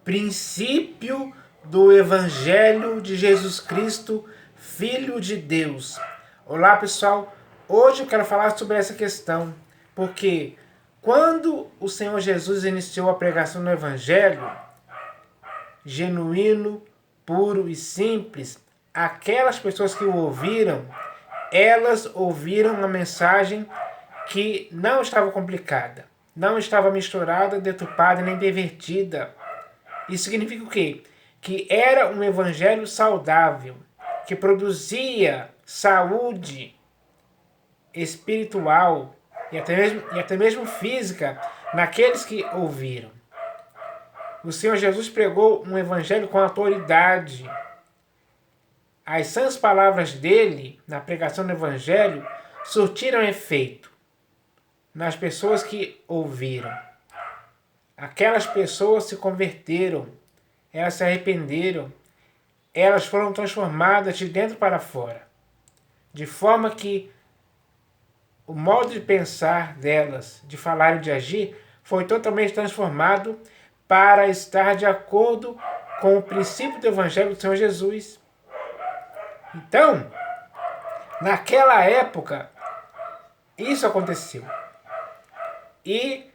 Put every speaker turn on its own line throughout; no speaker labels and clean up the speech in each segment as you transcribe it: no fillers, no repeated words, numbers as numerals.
Princípio do Evangelho de Jesus Cristo, Filho de Deus. Olá, pessoal. Hoje eu quero falar sobre essa questão, porque quando o Senhor Jesus iniciou a pregação do Evangelho, genuíno, puro e simples, aquelas pessoas que o ouviram, elas ouviram uma mensagem que não estava complicada, não estava misturada, deturpada nem pervertida. Isso significa o quê? Que era um evangelho saudável, que produzia saúde espiritual e até mesmo física naqueles que ouviram. O Senhor Jesus pregou um evangelho com autoridade. As sãs palavras dele, na pregação do evangelho, surtiram efeito nas pessoas que ouviram. Aquelas pessoas se converteram, elas se arrependeram, elas foram transformadas de dentro para fora, de forma que o modo de pensar delas, de falar e de agir, foi totalmente transformado para estar de acordo com o princípio do Evangelho do Senhor Jesus. Então, naquela época, isso aconteceu. E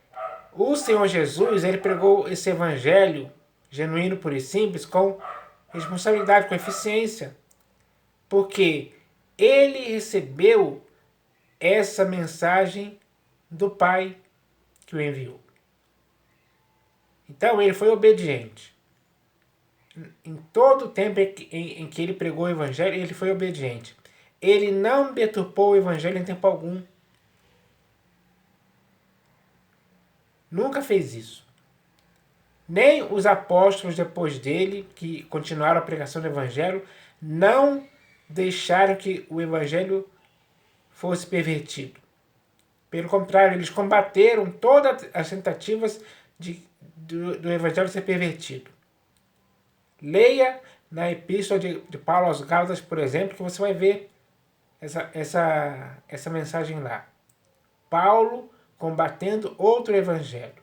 o Senhor Jesus, ele pregou esse Evangelho genuíno, puro e simples, com responsabilidade, com eficiência, porque ele recebeu essa mensagem do Pai que o enviou. Então ele foi obediente. Em todo o tempo em que ele pregou o Evangelho, ele foi obediente. Ele não deturpou o Evangelho em tempo algum. Nunca fez isso. Nem os apóstolos depois dele, que continuaram a pregação do Evangelho, não deixaram que o Evangelho fosse pervertido. Pelo contrário, eles combateram todas as tentativas do Evangelho ser pervertido. Leia na Epístola de Paulo aos Gálatas, por exemplo, que você vai ver essa mensagem lá. Paulo combatendo outro Evangelho.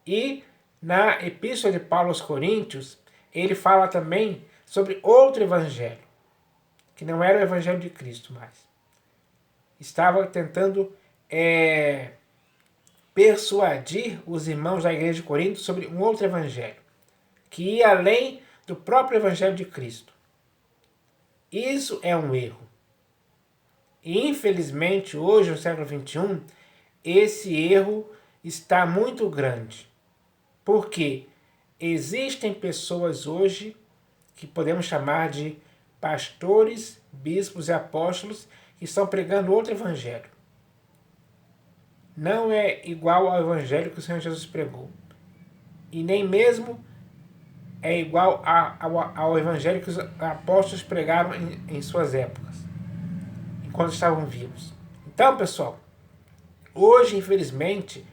E na Epístola de Paulo aos Coríntios, ele fala também sobre outro Evangelho, que não era o Evangelho de Cristo mais. Estava tentando persuadir os irmãos da igreja de Corinto sobre um outro evangelho, que ia além do próprio evangelho de Cristo. Isso é um erro. E infelizmente, hoje, no século XXI, esse erro está muito grande. Porque existem pessoas hoje que podemos chamar de pastores, bispos e apóstolos que estão pregando outro evangelho. Não é igual ao evangelho que o Senhor Jesus pregou. E nem mesmo é igual ao evangelho que os apóstolos pregaram em suas épocas, enquanto estavam vivos. Então, pessoal, hoje, infelizmente,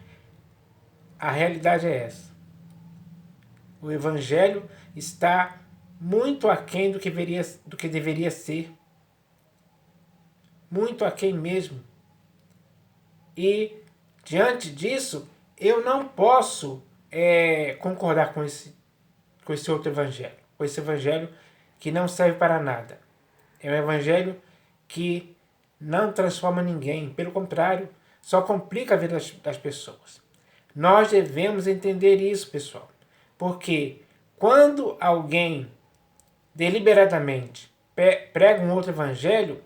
a realidade é essa. O evangelho está muito aquém do que deveria ser. Muito aquém mesmo. E, diante disso, eu não posso concordar com esse outro evangelho. Com esse evangelho que não serve para nada. É um evangelho que não transforma ninguém. Pelo contrário, só complica a vida das pessoas. Nós devemos entender isso, pessoal. Porque quando alguém deliberadamente prega um outro evangelho,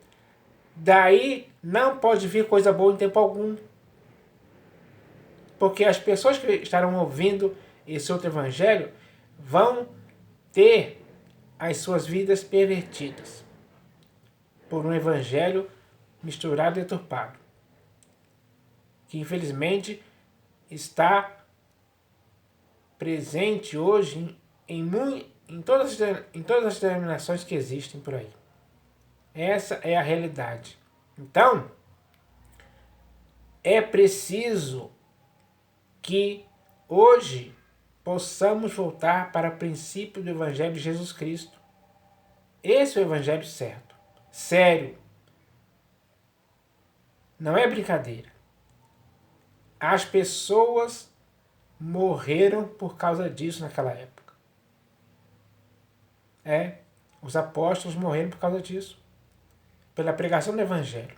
daí não pode vir coisa boa em tempo algum. Porque as pessoas que estarão ouvindo esse outro evangelho vão ter as suas vidas pervertidas por um evangelho misturado e deturpado, que infelizmente está presente hoje em todas as denominações que existem por aí. Essa é a realidade. Então, é preciso que hoje possamos voltar para o princípio do Evangelho de Jesus Cristo. Esse é o Evangelho certo. Sério. Não é brincadeira. As pessoas morreram por causa disso naquela época. Os apóstolos morreram por causa disso, pela pregação do Evangelho.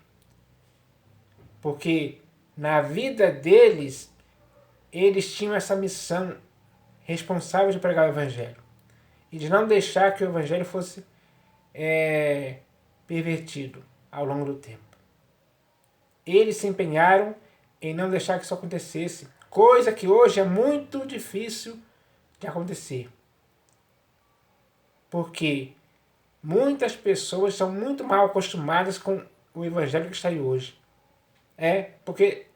Porque na vida deles, eles tinham essa missão responsável de pregar o Evangelho e de não deixar que o Evangelho fosse pervertido ao longo do tempo. Eles se empenharam em não deixar que isso acontecesse, coisa que hoje é muito difícil de acontecer. Porque muitas pessoas são muito mal acostumadas com o Evangelho que está aí hoje. Porque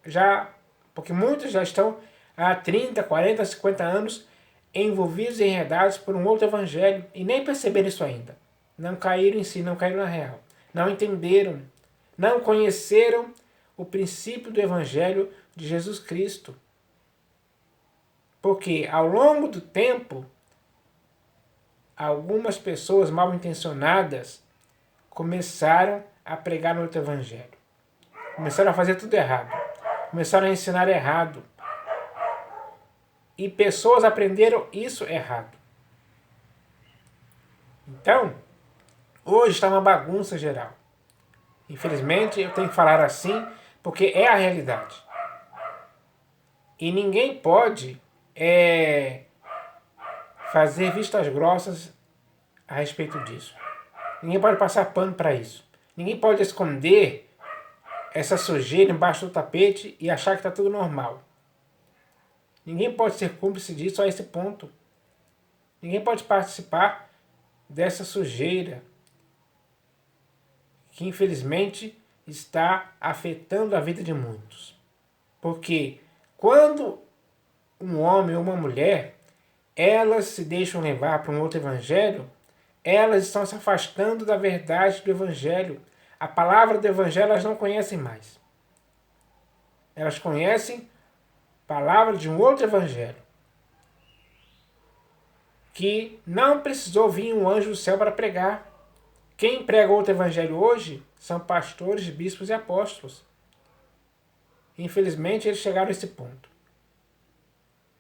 muitos já estão há 30, 40, 50 anos envolvidos e enredados por um outro Evangelho e nem perceberam isso ainda. Não caíram em si, não caíram na real. Não entenderam, não conheceram o princípio do Evangelho de Jesus Cristo. Porque ao longo do tempo, algumas pessoas mal intencionadas começaram a pregar no outro Evangelho. Começaram a fazer tudo errado. Começaram a ensinar errado. E pessoas aprenderam isso errado. Então, hoje está uma bagunça geral. Infelizmente, eu tenho que falar assim, porque é a realidade. E ninguém pode fazer vistas grossas a respeito disso. Ninguém pode passar pano para isso. Ninguém pode esconder essa sujeira embaixo do tapete e achar que está tudo normal. Ninguém pode ser cúmplice disso a esse ponto. Ninguém pode participar dessa sujeira que infelizmente está afetando a vida de muitos. Porque quando um homem ou uma mulher, elas se deixam levar para um outro evangelho, elas estão se afastando da verdade do evangelho. A palavra do evangelho elas não conhecem mais. Elas conhecem a palavra de um outro evangelho, que não precisou vir um anjo do céu para pregar. Quem prega outro evangelho hoje são pastores, bispos e apóstolos. Infelizmente eles chegaram a esse ponto.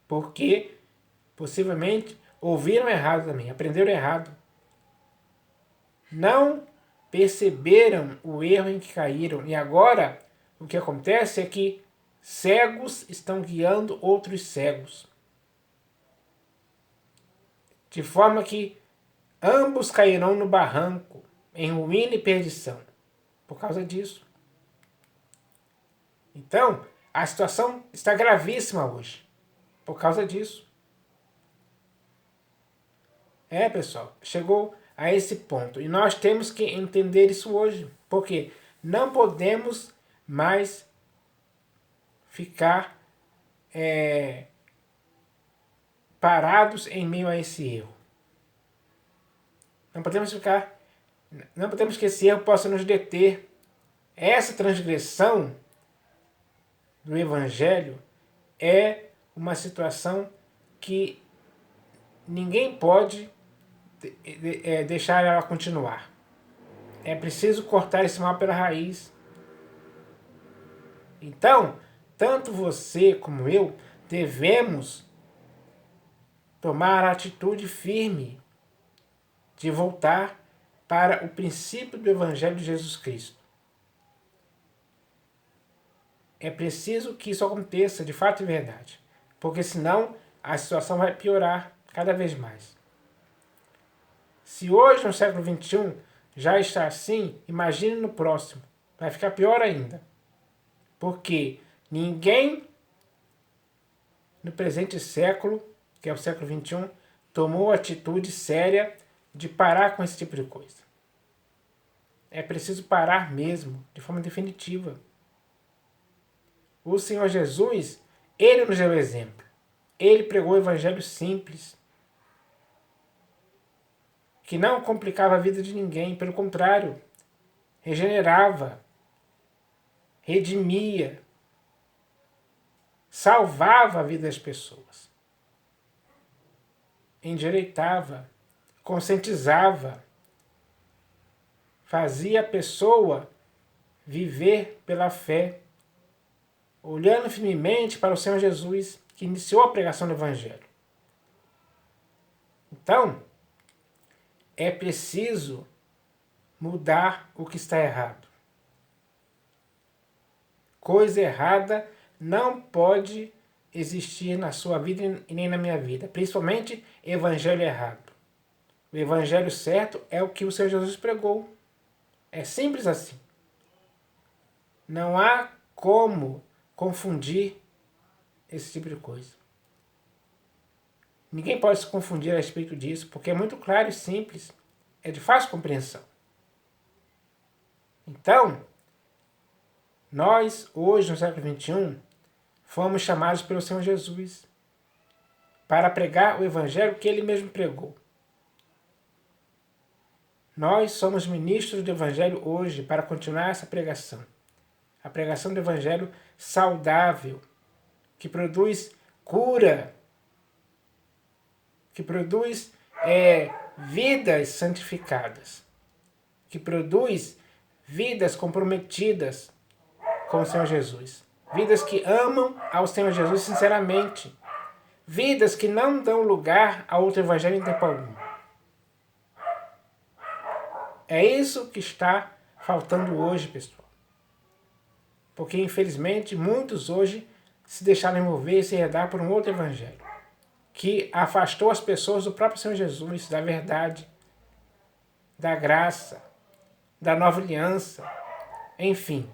Porque possivelmente ouviram errado também, aprenderam errado. Não perceberam o erro em que caíram. E agora o que acontece é que cegos estão guiando outros cegos. De forma que ambos cairão no barranco, em ruína e perdição, por causa disso. Então, a situação está gravíssima hoje, por causa disso. Pessoal, chegou a esse ponto. E nós temos que entender isso hoje, porque não podemos mais ficar parados em meio a esse erro. Não podemos que esse erro possa nos deter. Essa transgressão do Evangelho é uma situação que ninguém pode deixar ela continuar. É preciso cortar esse mal pela raiz. Então, tanto você como eu devemos tomar a atitude firme de voltar para o princípio do Evangelho de Jesus Cristo. É preciso que isso aconteça de fato e verdade, porque senão a situação vai piorar cada vez mais. Se hoje, no século XXI, já está assim, imagine no próximo. Vai ficar pior ainda. Porque ninguém no presente século, que é o século XXI, tomou atitude séria de parar com esse tipo de coisa. É preciso parar mesmo, de forma definitiva. O Senhor Jesus, Ele nos deu o exemplo. Ele pregou o evangelho simples, que não complicava a vida de ninguém, pelo contrário, regenerava, redimia, salvava a vida das pessoas, endireitava, conscientizava, fazia a pessoa viver pela fé, olhando firmemente para o Senhor Jesus que iniciou a pregação do Evangelho. Então, é preciso mudar o que está errado. Coisa errada não pode existir na sua vida e nem na minha vida, principalmente evangelho errado. O evangelho certo é o que o Senhor Jesus pregou. É simples assim. Não há como confundir esse tipo de coisa. Ninguém pode se confundir a respeito disso, porque é muito claro e simples. É de fácil compreensão. Então, nós, hoje, no século XXI, fomos chamados pelo Senhor Jesus para pregar o evangelho que Ele mesmo pregou. Nós somos ministros do evangelho hoje para continuar essa pregação. A pregação do evangelho saudável, que produz cura, que produz vidas santificadas, que produz vidas comprometidas com o Senhor Jesus. Vidas que amam ao Senhor Jesus sinceramente. Vidas que não dão lugar a outro evangelho em tempo algum. É isso que está faltando hoje, pessoal. Porque, infelizmente, muitos hoje se deixaram envolver e se enredar por um outro evangelho, que afastou as pessoas do próprio Senhor Jesus, da verdade, da graça, da nova aliança, enfim.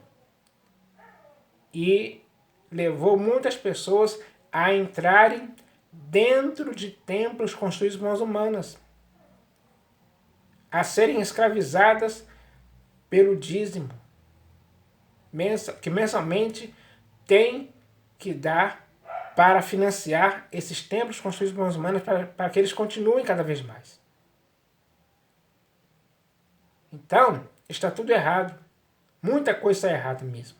E levou muitas pessoas a entrarem dentro de templos construídos por mãos humanas, a serem escravizadas pelo dízimo, que mensalmente tem que dar para financiar esses templos construídos por mãos humanas para que eles continuem cada vez mais. Então, está tudo errado. Muita coisa está errada mesmo.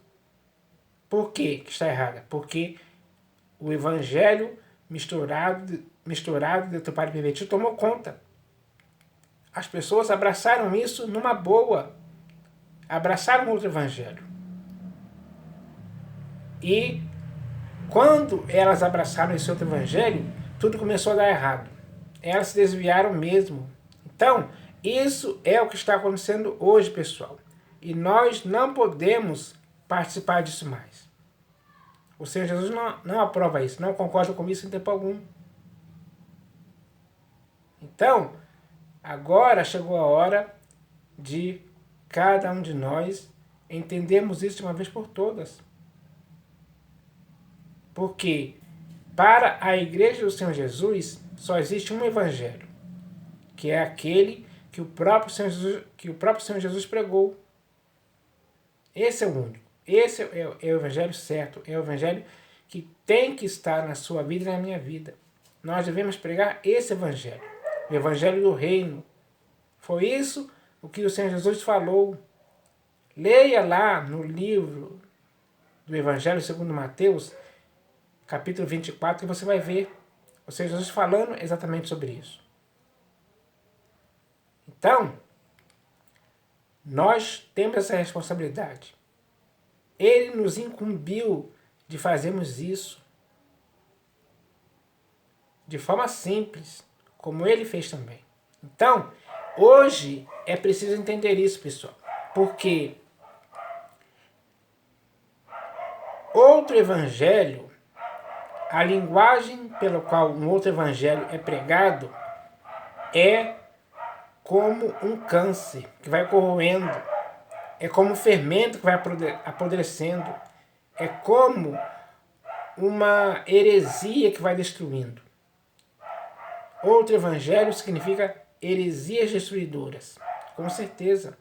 Por que está errada? Porque o evangelho misturado de deturpado e pervertido tomou conta. As pessoas abraçaram isso numa boa. Abraçaram outro evangelho. E quando elas abraçaram esse outro evangelho, tudo começou a dar errado. Elas se desviaram mesmo. Então, isso é o que está acontecendo hoje, pessoal. E nós não podemos participar disso mais. O Senhor Jesus não aprova isso, não concorda com isso em tempo algum. Então, agora chegou a hora de cada um de nós entendermos isso de uma vez por todas. Porque para a igreja do Senhor Jesus só existe um evangelho, que é aquele que o próprio Senhor Jesus pregou. Esse é o único. Esse é o evangelho certo, é o evangelho que tem que estar na sua vida e na minha vida. Nós devemos pregar esse evangelho, o evangelho do reino. Foi isso o que o Senhor Jesus falou. Leia lá no livro do Evangelho segundo Mateus, capítulo 24, que você vai ver o Senhor Jesus falando exatamente sobre isso. Então, nós temos essa responsabilidade. Ele nos incumbiu de fazermos isso de forma simples, como ele fez também. Então, hoje é preciso entender isso, pessoal, porque outro evangelho, a linguagem pela qual um outro evangelho é pregado, é como um câncer que vai corroendo, é como um fermento que vai apodrecendo, é como uma heresia que vai destruindo. Outro evangelho significa heresias destruidoras, com certeza.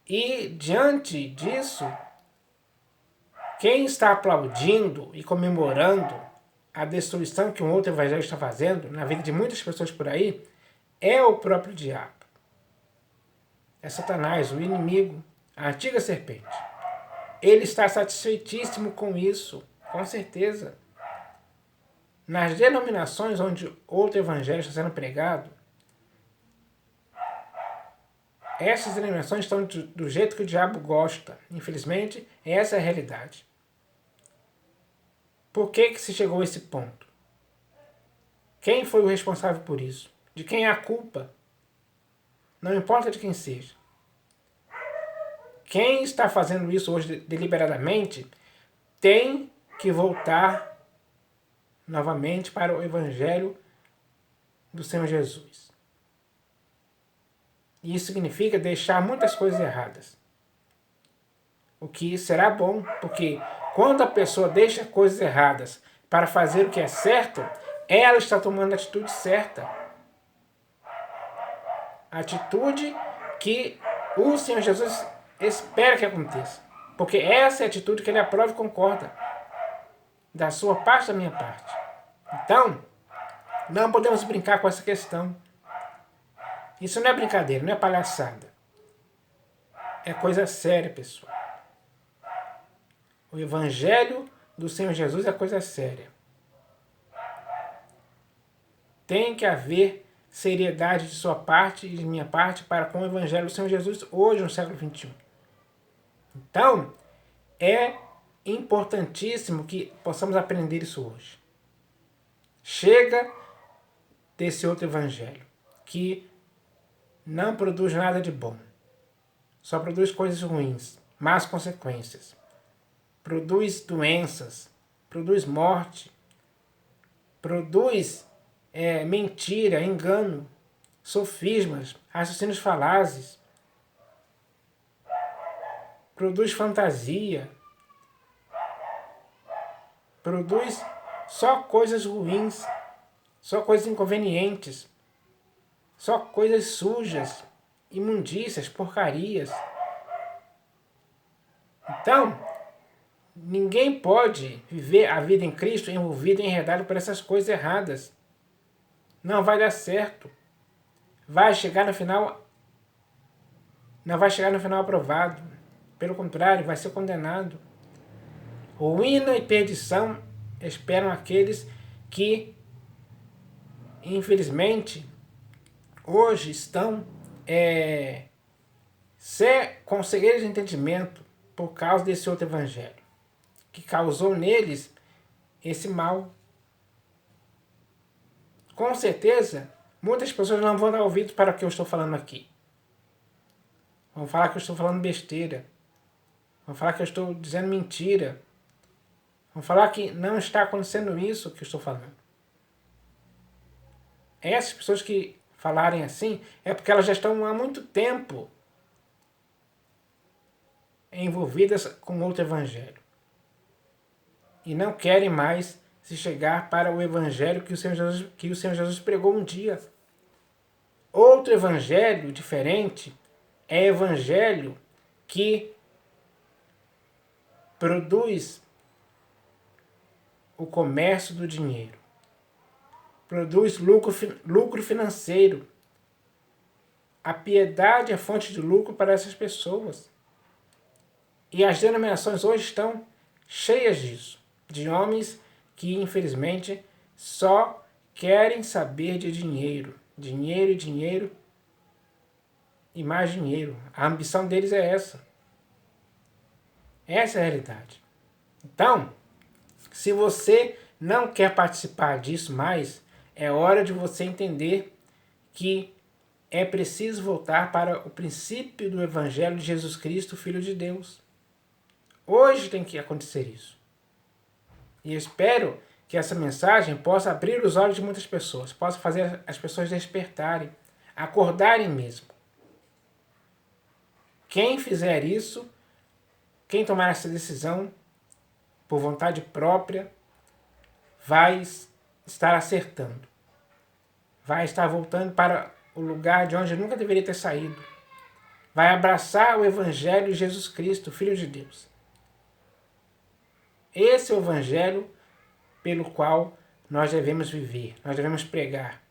E diante disso, quem está aplaudindo e comemorando a destruição que um outro evangelho está fazendo na vida de muitas pessoas por aí é o próprio diabo. É Satanás, o inimigo, a antiga serpente. Ele está satisfeitíssimo com isso, com certeza. Nas denominações onde outro evangelho está sendo pregado, essas denominações estão do jeito que o diabo gosta. Infelizmente, essa é a realidade. Por que se chegou a esse ponto? Quem foi o responsável por isso? De quem é a culpa? Não importa de quem seja. Quem está fazendo isso hoje deliberadamente tem que voltar novamente para o Evangelho do Senhor Jesus. E isso significa deixar muitas coisas erradas. O que será bom, porque quando a pessoa deixa coisas erradas para fazer o que é certo, ela está tomando a atitude certa. A atitude que o Senhor Jesus espera que aconteça. Porque essa é a atitude que ele aprova e concorda. Da sua parte, da minha parte. Então, não podemos brincar com essa questão. Isso não é brincadeira, não é palhaçada. É coisa séria, pessoal. O Evangelho do Senhor Jesus é coisa séria. Tem que haver seriedade de sua parte e de minha parte para com o Evangelho do Senhor Jesus hoje, no século XXI. Então, é importantíssimo que possamos aprender isso hoje. Chega desse outro Evangelho, que não produz nada de bom. Só produz coisas ruins, más consequências. Produz doenças, produz morte, produz mentira, engano, sofismas, raciocínios falazes, produz fantasia, produz só coisas ruins, só coisas inconvenientes, só coisas sujas, imundícias, porcarias. Então, ninguém pode viver a vida em Cristo envolvido e enredado por essas coisas erradas. Não vai dar certo. Vai chegar no final, não vai chegar no final aprovado. Pelo contrário, vai ser condenado. Ruína e perdição esperam aqueles que, infelizmente, hoje estão com cegueira de entendimento por causa desse outro evangelho, que causou neles esse mal. Com certeza, muitas pessoas não vão dar ouvido para o que eu estou falando aqui. Vão falar que eu estou falando besteira. Vão falar que eu estou dizendo mentira. Vão falar que não está acontecendo isso que eu estou falando. Essas pessoas que falarem assim é porque elas já estão há muito tempo envolvidas com outro evangelho. E não querem mais se chegar para o evangelho que o Senhor Jesus pregou um dia. Outro evangelho diferente é evangelho que produz o comércio do dinheiro, produz lucro financeiro. A piedade é fonte de lucro para essas pessoas. E as denominações hoje estão cheias disso, de homens que infelizmente só querem saber de dinheiro, dinheiro, dinheiro e mais dinheiro. A ambição deles é essa. Essa é a realidade. Então, se você não quer participar disso mais, é hora de você entender que é preciso voltar para o princípio do Evangelho de Jesus Cristo, Filho de Deus. Hoje tem que acontecer isso. E eu espero que essa mensagem possa abrir os olhos de muitas pessoas, possa fazer as pessoas despertarem, acordarem mesmo. Quem fizer isso, quem tomar essa decisão por vontade própria, vai estar acertando. Vai estar voltando para o lugar de onde nunca deveria ter saído. Vai abraçar o Evangelho de Jesus Cristo, Filho de Deus. Esse é o Evangelho pelo qual nós devemos viver, nós devemos pregar.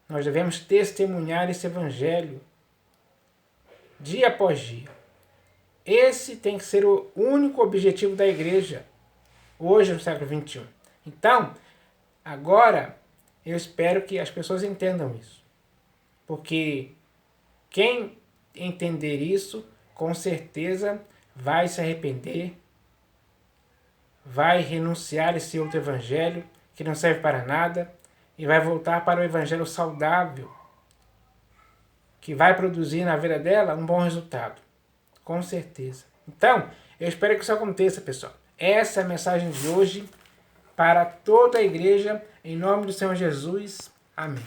Nós devemos testemunhar esse Evangelho dia após dia. Esse tem que ser o único objetivo da igreja, hoje no século XXI. Então, agora, eu espero que as pessoas entendam isso. Porque quem entender isso, com certeza vai se arrepender vai renunciar esse outro evangelho que não serve para nada e vai voltar para o evangelho saudável, que vai produzir na vida dela um bom resultado. Com certeza. Então, eu espero que isso aconteça, pessoal. Essa é a mensagem de hoje para toda a igreja, em nome do Senhor Jesus. Amém.